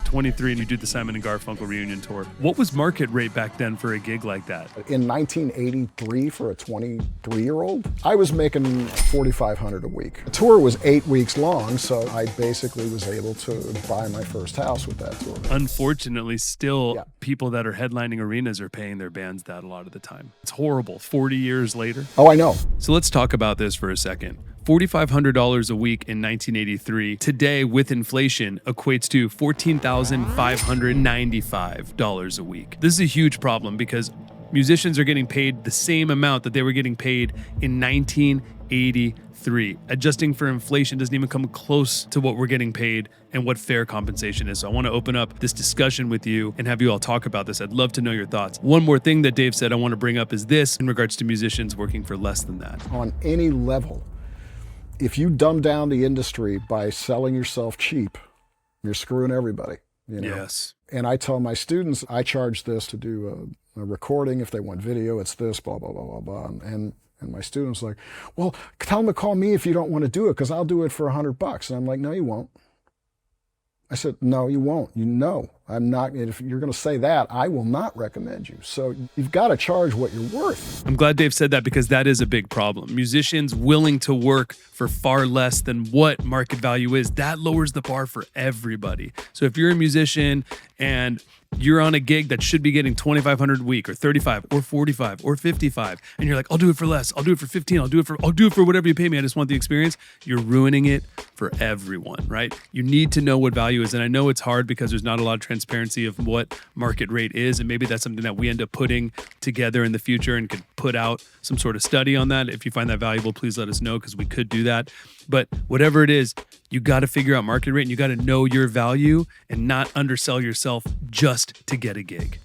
23 and you did the Simon and Garfunkel reunion tour. What was market rate back then for a gig like that? In 1983, for a 23-year-old, I was making $4,500 a week. The tour was 8 weeks long, so I basically was able to buy my first house with that tour. Unfortunately, still, people that are headlining arenas are paying their bands that a lot of the time. It's horrible. 40 years later. Oh, I know. So let's talk about this for a second. $4,500 a week in 1983, today with inflation, equates to $14,595 a week. This is a huge problem because musicians are getting paid the same amount that they were getting paid in 1983. Adjusting for inflation doesn't even come close to what we're getting paid and what fair compensation is. So I want to open up this discussion with you and have you all talk about this. I'd love to know your thoughts. One more thing that Dave said I want to bring up is this in regards to musicians working for less than that. On any level, if you dumb down the industry by selling yourself cheap, you're screwing everybody. You know? Yes. And I tell my students, I charge this to do a recording. If they want video, it's this, blah, blah, blah, blah, blah. And my students like, well, tell them to call me if you don't want to do it, because I'll do it for $100. And I'm like, no, you won't. I said, no, you won't. You know, I'm not. If you're going to say that, I will not recommend you. So you've got to charge what you're worth. I'm glad Dave said that because that is a big problem. Musicians willing to work for far less than what market value is, that lowers the bar for everybody. So if you're a musician and you're on a gig that should be getting $2,500 a week or $35 or $45 or $55, and you're like, I'll do it for less. I'll do it for $15. I'll do it for whatever you pay me. I just want the experience. You're ruining it for everyone, right? You need to know what value is. And I know it's hard because there's not a lot of transparency of what market rate is. And maybe that's something that we end up putting together in the future and could put out some sort of study on that. If you find that valuable, please let us know because we could do that. But whatever it is, you got to figure out market rate and you got to know your value and not undersell yourself just to get a gig.